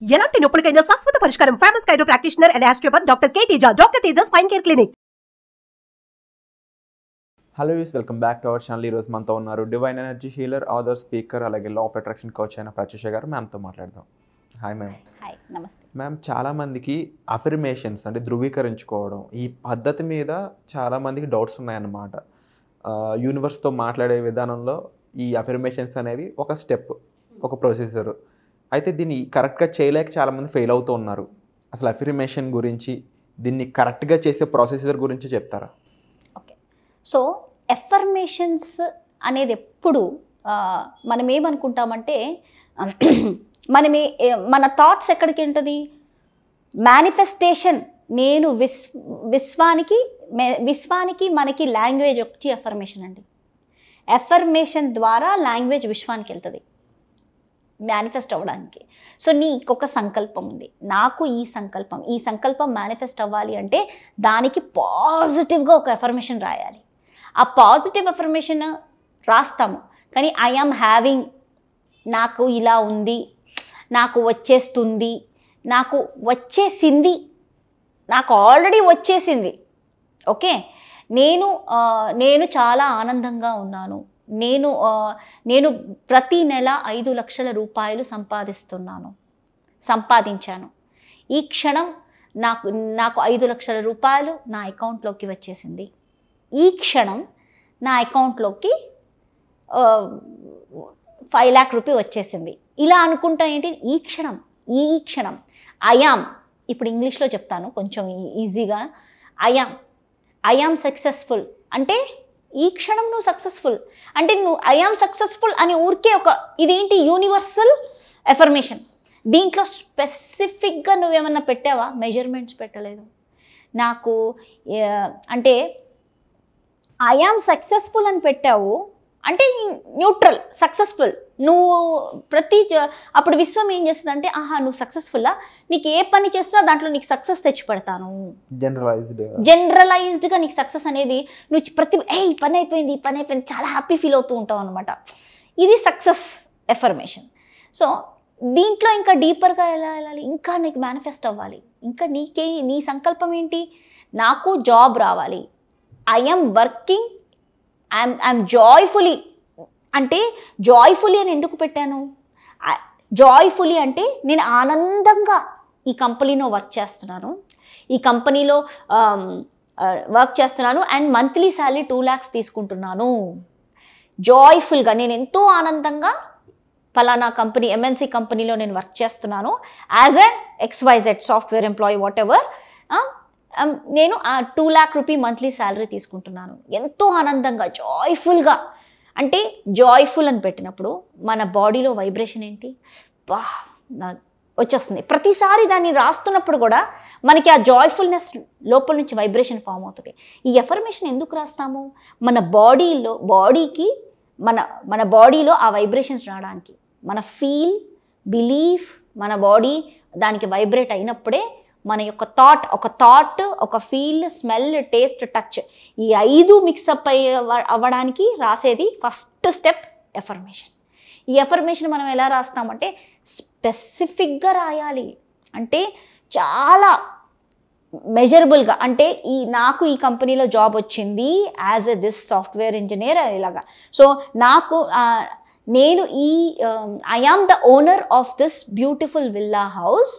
ఎలాంటి నొప్పులకైనా శాశ్వత పరిష్కారం. Famous chiro practitioner and osteopathy doctor K Teja. Doctor Teja spine care clinic. Hello యూస్, welcome back to our channel. ఈరోజు మనతో ఉన్నారు divine energy healer, author, speaker, అలాగే లా ఆఫ్ అట్రాక్షన్ కోచ్ అయిన ప్రత్యూష గారు. మ్యామ్తో మాట్లాడదాం. Hi ma'am. హాయ్, నమస్తే మ్యామ్, చాలామందికి అఫర్మేషన్స్ అంటే ధృవీకరించుకోవడం ఈ పద్ధతి మీద చాలామందికి డౌట్స్ ఉన్నాయన్నమాట. యూనివర్స్తో మాట్లాడే విధానంలో ఈ అఫర్మేషన్స్ అనేవి ఒక స్టెప్, ఒక ప్రొసీజర్. అయితే దీన్ని కరెక్ట్గా చేయలేక చాలామంది ఫెయిల్ అవుతూ ఉన్నారు. అసలు అఫర్మేషన్ గురించి, దీన్ని కరెక్ట్గా చేసే ప్రొసీజర్ గురించి చెప్తారా? ఓకే, సో ఎఫర్మేషన్స్ అనేది ఎప్పుడు మనం ఏమనుకుంటామంటే మన థాట్స్ ఎక్కడికి ఉంటుంది? మేనిఫెస్టేషన్. నేను విశ్వానికి మనకి లాంగ్వేజ్ ఒకటి ఎఫర్మేషన్ అండి. ఎఫర్మేషన్ ద్వారా లాంగ్వేజ్ విశ్వానికి వెళ్తుంది మేనిఫెస్ట్ అవ్వడానికి. సో నీకు ఒక సంకల్పం ఉంది, నాకు ఈ సంకల్పం మేనిఫెస్ట్ అవ్వాలి అంటే దానికి పాజిటివ్గా ఒక ఎఫర్మేషన్ రాయాలి. ఆ పాజిటివ్ ఎఫర్మేషన్ రాస్తాము, కానీ ఐ యామ్ హ్యావింగ్, నాకు ఇలా ఉంది, నాకు వచ్చేస్తుంది, నాకు వచ్చేసింది, నాకు ఆల్రెడీ వచ్చేసింది. ఓకే, నేను చాలా ఆనందంగా ఉన్నాను, నేను ప్రతి నెల 5 లక్షల రూపాయలు సంపాదించాను. ఈ క్షణం నాకు 5 లక్షల రూపాయలు నా అకౌంట్లోకి వచ్చేసింది. ఈ క్షణం నా అకౌంట్లోకి 5 lakh రూపీ వచ్చేసింది. ఇలా అనుకుంటా ఏంటి? ఈ క్షణం ఐయామ్. ఇప్పుడు ఇంగ్లీష్లో చెప్తాను కొంచెం ఈజీగా. ఐయామ్ సక్సెస్ఫుల్ అంటే ఈ క్షణం నువ్వు సక్సెస్ఫుల్ అంటే నువ్వు ఐయామ్ సక్సెస్ఫుల్ అని ఊరికే ఇదేంటి యూనివర్సల్ ఎఫర్మేషన్. దీంట్లో స్పెసిఫిక్గా నువ్వేమన్నా పెట్టావా? మెజర్మెంట్స్ పెట్టలేదు. నాకు అంటే ఐయామ్ సక్సెస్ఫుల్ అని పెట్టావు అంటే న్యూట్రల్ సక్సెస్ఫుల్. నువ్వు అప్పుడు విశ్వం ఏం చేస్తుంది అంటే, నువ్వు సక్సెస్ఫుల్లా, నీకు ఏ పని చేస్తున్నా దాంట్లో నీకు సక్సెస్ తెచ్చి పెడతాను. జనరలైజ్డ్గా నీకు సక్సెస్ అనేది నువ్వు ఈ పని అయిపోయింది చాలా హ్యాపీ ఫీల్ అవుతూ ఉంటావు అనమాట. ఇది సక్సెస్ ఎఫర్మేషన్. సో దీంట్లో ఇంకా డీపర్గా ఎలా వెళ్ళాలి? ఇంకా నీకు మేనిఫెస్ట్ అవ్వాలి. ఇంకా నీ సంకల్పం ఏంటి? నాకు జాబ్ రావాలి, ఐఎమ్ వర్కింగ్, ఐఎమ్ జాయ్ఫుల్లీ. అంటే జాయ్ఫుల్లీ అని ఎందుకు పెట్టాను? జాయ్ఫుల్లీ అంటే నేను ఆనందంగా ఈ కంపెనీలో వర్క్ చేస్తున్నాను అండ్ మంత్లీ శాలరీ 2 lakhs తీసుకుంటున్నాను. జాయ్ఫుల్గా నేను ఎంతో ఆనందంగా ఫలానా కంపెనీ, ఎంఎన్సీ కంపెనీలో నేను వర్క్ చేస్తున్నాను as a XYZ software employee, what ever. నేను 2 lakh రూపీ మంత్లీ శాలరీ తీసుకుంటున్నాను. ఎంతో ఆనందంగా జాయ్ఫుల్గా. అంటే జాయ్ఫుల్ అని పెట్టినప్పుడు మన బాడీలో వైబ్రేషన్ ఏంటి? వచ్చేస్తుంది. ప్రతిసారి దాన్ని రాస్తున్నప్పుడు కూడా మనకి ఆ జాయ్ఫుల్నెస్ లోపల నుంచి వైబ్రేషన్ ఫామ్ అవుతుంది. ఈ ఎఫర్మేషన్ ఎందుకు రాస్తాము? మన బాడీలో ఆ వైబ్రేషన్స్ రావడానికి, మన ఫీల్, బిలీఫ్, మన బాడీ దానికి వైబ్రేట్ అయినప్పుడే మన యొక్క థాట్, ఒక ఫీల్, స్మెల్, టేస్ట్, టచ్, ఈ 5 మిక్సప్ అవ్వడానికి రాసేది ఫస్ట్ స్టెప్ ఎఫర్మేషన్. ఈ ఎఫర్మేషన్ మనం ఎలా రాస్తామంటే స్పెసిఫిక్గా రాయాలి. అంటే చాలా మెజరబుల్గా. అంటే నాకు ఈ కంపెనీలో జాబ్ వచ్చింది యాజ్ దిస్ సాఫ్ట్వేర్ ఇంజనీర్ ఇలాగా. సో నేను I am the owner of this beautiful villa house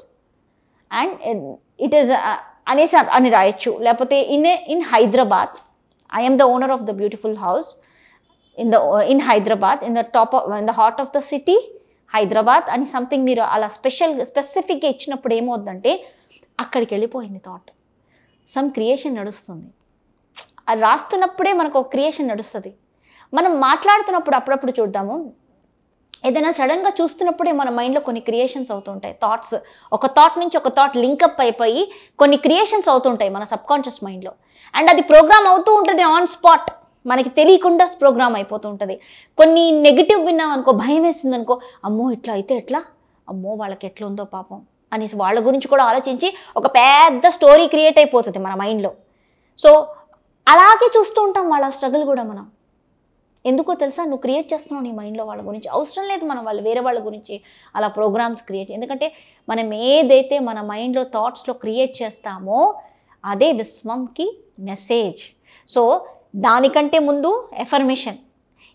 and it is అని రాయొచ్చు. లేకపోతే in Hyderabad, I'm the owner of the beautiful house in Hyderabad, in the heart of the city Hyderabad అని something మీరు అలా స్పెసిఫిక్గా ఇచ్చినప్పుడు ఏమవుతుందంటే అక్కడికి వెళ్ళిపోయింది థాట్. సమ్ క్రియేషన్ నడుస్తుంది. అది రాస్తున్నప్పుడే మనకు ఒక క్రియేషన్ నడుస్తుంది. మనం మాట్లాడుతున్నప్పుడు అప్పుడప్పుడు చూద్దాము, ఏదైనా సడన్గా చూస్తున్నప్పుడే మన మైండ్లో కొన్ని క్రియేషన్స్ అవుతుంటాయి. థాట్స్, ఒక థాట్ నుంచి ఒక థాట్ లింకప్ అయిపోయి కొన్ని క్రియేషన్స్ అవుతుంటాయి మన సబ్కాన్షియస్ మైండ్లో. అండ్ అది ప్రోగ్రామ్ అవుతూ ఉంటుంది ఆన్ స్పాట్, మనకి తెలియకుండా ప్రోగ్రామ్ అయిపోతూ ఉంటుంది. కొన్ని నెగిటివ్ విన్నామనుకో, భయం వేస్తుంది అనుకో, అమ్మో ఇట్లా అయితే ఎట్లా, అమ్మో వాళ్ళకి ఎట్లా ఉందో పాపం అనేసి వాళ్ళ గురించి కూడా ఆలోచించి ఒక పెద్ద స్టోరీ క్రియేట్ అయిపోతుంది మన మైండ్లో. సో అలాగే చూస్తూ ఉంటాం వాళ్ళ స్ట్రగుల్ కూడా మనం. ఎందుకో తెలుసా, నువ్వు క్రియేట్ చేస్తున్నావు నీ మైండ్లో వాళ్ళ గురించి. అవసరం లేదు మనం వేరే వాళ్ళ గురించి అలా ప్రోగ్రామ్స్ క్రియేట్, ఎందుకంటే మనం ఏదైతే మన మైండ్లో థాట్స్లో క్రియేట్ చేస్తామో అదే విశ్వంకి మెసేజ్. సో దానికంటే ముందు ఎఫర్మేషన్.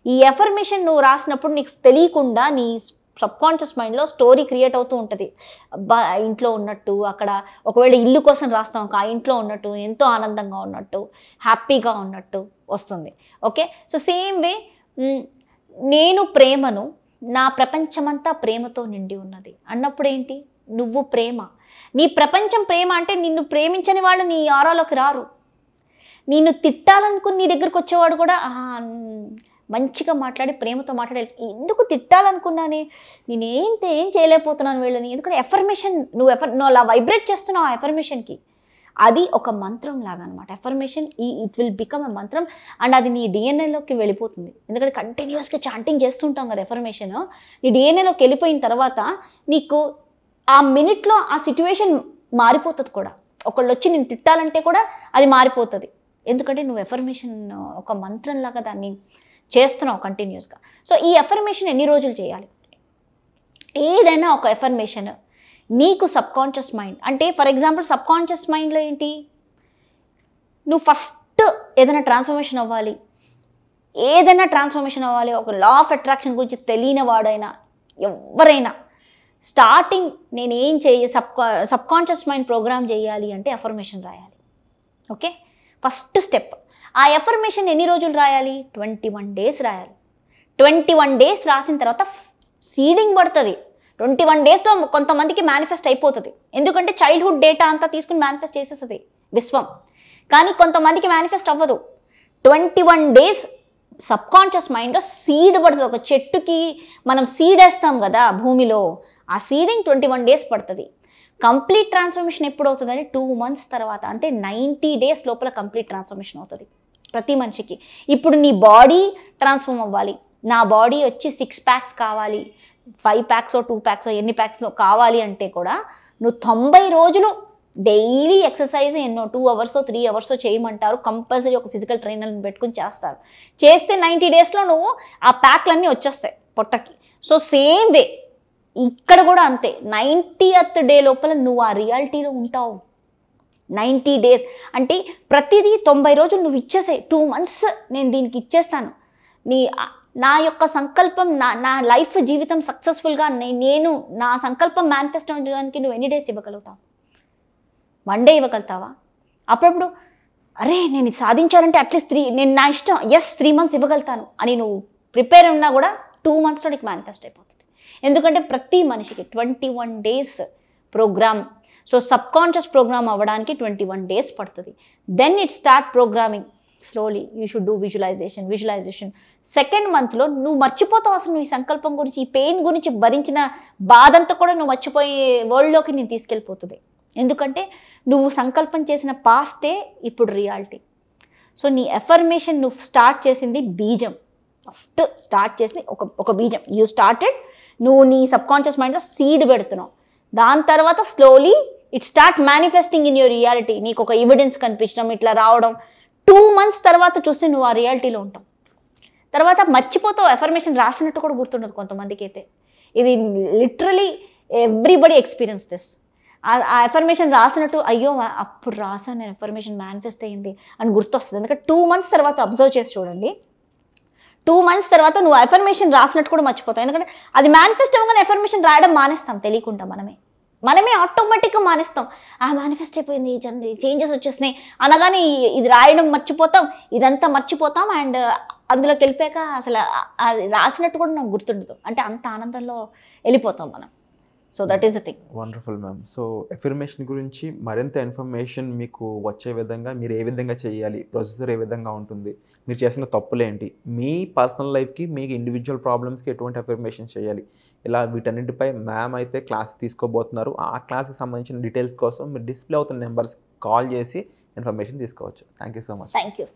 ఈ ఎఫర్మేషన్ నువ్వు రాసినప్పుడు నీకు తెలియకుండా నీ సబ్కాన్షియస్ మైండ్లో స్టోరీ క్రియేట్ అవుతూ ఉంటుంది. అబ్బా ఇంట్లో ఉన్నట్టు, అక్కడ ఒకవేళ ఇల్లు కోసం రాస్తాం ఆ ఇంట్లో ఉన్నట్టు, ఎంతో ఆనందంగా ఉన్నట్టు, హ్యాపీగా ఉన్నట్టు వస్తుంది. ఓకే, సో సేమ్ వే నేను ప్రేమను, నా ప్రపంచమంతా ప్రేమతో నిండి ఉన్నది అన్నప్పుడు ఏంటి, నువ్వు ప్రేమ. నీ ప్రపంచం ప్రేమ అంటే నిన్ను ప్రేమించని వాళ్ళు నీ ఆరాలోకి రారు. నిన్ను తిట్టాలనుకుని నీ దగ్గరకు వచ్చేవాడు కూడా మంచిగా మాట్లాడి ప్రేమతో మాట్లాడే, ఎందుకు తిట్టాలనుకున్నానే, ఏం చేయలేకపోతున్నాను వీళ్ళని, ఎందుకంటే ఎఫర్మేషన్ నువ్వు అలా వైబ్రేట్ చేస్తున్నావు ఆ ఎఫర్మేషన్కి. అది ఒక మంత్రం లాగా అనమాట. Affirmation it will become a మంత్రం అండ్ అది నీ డిఎన్ఏలోకి వెళ్ళిపోతుంది. ఎందుకంటే కంటిన్యూస్గా చాంటింగ్ చేస్తుంటాం కదా ఎఫర్మేషన్. నీ డిఎన్ఏలోకి వెళ్ళిపోయిన తర్వాత నీకు ఆ మినిట్లో ఆ సిచ్యువేషన్ మారిపోతుంది కూడా. ఒకళ్ళు వచ్చి నేను తిట్టాలంటే కూడా అది మారిపోతుంది, ఎందుకంటే నువ్వు ఎఫర్మేషన్ ఒక మంత్రంలాగా దాన్ని చేస్తున్నావు కంటిన్యూస్గా. సో ఈ ఎఫర్మేషన్ ఎన్ని రోజులు చేయాలి? ఏదైనా ఒక ఎఫర్మేషన్ నీకు సబ్కాన్షియస్ మైండ్ అంటే, ఫర్ ఎగ్జాంపుల్ సబ్కాన్షియస్ మైండ్లో ఏంటి, నువ్వు ఫస్ట్ ఏదైనా ట్రాన్స్ఫర్మేషన్ అవ్వాలి, ఒక లా ఆఫ్ అట్రాక్షన్ గురించి తెలియని వాడైనా ఎవరైనా స్టార్టింగ్ నేనేం సబ్కాన్షియస్ మైండ్ ప్రోగ్రామ్ చేయాలి అంటే ఎఫర్మేషన్ రాయాలి. Okay, first step. ఆ ఎఫర్మేషన్ ఎన్ని రోజులు రాయాలి? 21 డేస్ రాయాలి. 21 డేస్ రాసిన తర్వాత సీడింగ్ పడుతుంది. 21 డేస్లో కొంతమందికి మేనిఫెస్ట్ అయిపోతుంది, ఎందుకంటే చైల్డ్హుడ్ డేటా అంతా తీసుకుని మేనిఫెస్ట్ చేసేస్తుంది విశ్వం. కానీ కొంతమందికి మేనిఫెస్ట్ అవ్వదు. 21 డేస్ సబ్కాన్షియస్ మైండ్లో సీడ్ పడుతుంది. ఒక చెట్టుకి మనం సీడ్ వేస్తాం కదా భూమిలో, ఆ సీడింగ్ 21 డేస్ పడుతుంది. కంప్లీట్ ట్రాన్స్ఫర్మేషన్ ఎప్పుడు అవుతుందని 2 months తర్వాత, అంటే 90 డేస్ లోపల కంప్లీట్ ట్రాన్స్ఫర్మేషన్ అవుతుంది ప్రతి మనిషికి. ఇప్పుడు నీ బాడీ ట్రాన్స్ఫార్మ్ అవ్వాలి, నా బాడీ వచ్చి 6 packs కావాలి, 5 packs 2 packs ఎన్ని ప్యాక్స్లో కావాలి అంటే కూడా నువ్వు 90 రోజులు డైలీ ఎక్సర్సైజ్ 2 hours 3 hours చేయమంటారు. కంపల్సరీ ఒక ఫిజికల్ ట్రైనర్ని పెట్టుకుని చేస్తారు. చేస్తే 90 డేస్లో నువ్వు ఆ ప్యాక్లన్నీ వచ్చేస్తాయి పొట్టకి. సో సేమ్ వే ఇక్కడ కూడా అంతే, 90th డే లోపల నువ్వు ఆ రియాలిటీలో ఉంటావు. 90 డేస్ అంటే ప్రతిదీ 90 రోజులు నువ్వు ఇచ్చేసాయి. 2 months నేను దీనికి ఇచ్చేస్తాను, నా యొక్క సంకల్పం, నా లైఫ్ జీవితం సక్సెస్ఫుల్గా నేను నా సంకల్పం మేనిఫెస్ట్ అవ్వడానికి నువ్వు ఎన్ని డేస్ ఇవ్వగలుగుతావు? 1 day ఇవ్వగలుగుతావా? అప్పుడప్పుడు అరే నేను ఇది సాధించాలంటే అట్లీస్ట్ నేను నా ఇష్టం 3 months ఇవ్వగలుగుతాను అని నువ్వు ప్రిపేర్ ఉన్నా కూడా 2 monthsలో నీకు మేనిఫెస్ట్ అయిపోతుంది. ఎందుకంటే ప్రతి మనిషికి 21 days programme. So subconscious programme అవ్వడానికి 21 days పడుతుంది. Then it start programming slowly. You should do visualization. 2nd monthలో నువ్వు మర్చిపోతావు అసలు నువ్వు ఈ సంకల్పం గురించి, ఈ పెయిన్ గురించి భరించిన బాధంతా కూడా నువ్వు మర్చిపోయే వరల్డ్లోకి నేను తీసుకెళ్ళిపోతుంది. ఎందుకంటే నువ్వు సంకల్పం చేసిన పాస్టే ఇప్పుడు రియాలిటీ. సో నీ ఎఫర్మేషన్ నువ్వు స్టార్ట్ చేసింది బీజం. ఫస్ట్ స్టార్ట్ చేసి ఒక బీజం యూ స్టార్టెడ్, నువ్వు నీ సబ్కాన్షియస్ మైండ్లో సీడ్ పెడుతున్నావు. దాని తర్వాత slowly it start manifesting in your reality. నీకు ఒక ఎవిడెన్స్ కనిపించడం, ఇట్లా రావడం. 2 months తర్వాత చూస్తే నువ్వు ఆ రియాలిటీలో ఉంటావు. తర్వాత మర్చిపోతావు, ఎఫర్మేషన్ రాసినట్టు కూడా గుర్తుండదు కొంతమందికి అయితే. ఇది లిటరలీ ఎవ్రీబడి ఎక్స్పీరియన్స్ దిస్. ఆ ఎఫర్మేషన్ రాసినట్టు అయ్యో అప్పుడు రాసాను నేను, ఎఫర్మేషన్ మేనిఫెస్ట్ అయ్యింది అని గుర్తొస్తుంది. ఎందుకంటే 2 months తర్వాత అబ్జర్వ్ చేసి చూడండి, 2 months తర్వాత నువ్వు ఎఫర్మేషన్ రాసినట్టు కూడా మర్చిపోతావు. ఎందుకంటే అది మేనిఫెస్ట్ అవ్వగానే ఎఫర్మేషన్ రాయడం మానేస్తాం తెలియకుండా, మనమే ఆటోమేటిక్గా మానేస్తాం. మేనిఫెస్ట్ అయిపోయింది, చేంజెస్ వచ్చేసినాయి అనగానే ఇది రాయడం మర్చిపోతాం, ఇదంతా మర్చిపోతాం. అండ్ అందులోకి వెళ్ళిపోయాక అసలు అది రాసినట్టు కూడా నాకు గుర్తుండదు, అంటే అంత ఆనందంలో వెళ్ళిపోతాం మనం. So that is the thing. Wonderful ma'am. So affirmation గురించి మరింత ఇన్ఫర్మేషన్ మీకు వచ్చే విధంగా మీరు ఏ విధంగా చేయాలి, ప్రొసెసర్ ఏ విధంగా ఉంటుంది, మీరు చేసిన తప్పులేంటి, మీ పర్సనల్ లైఫ్కి మీకు ఇండివిజువల్ ప్రాబ్లమ్స్కి ఎటువంటి ఎఫర్మేషన్ చేయాలి, ఇలా వీటన్నిటిపై మ్యామ్ అయితే క్లాస్ తీసుకోబోతున్నారు. ఆ క్లాస్కి సంబంధించిన డీటెయిల్స్ కోసం మీరు డిస్ప్లే అవుతున్న నెంబర్స్ కాల్ చేసి ఇన్ఫర్మేషన్ తీసుకోవచ్చు. Thank you so much. Thank you.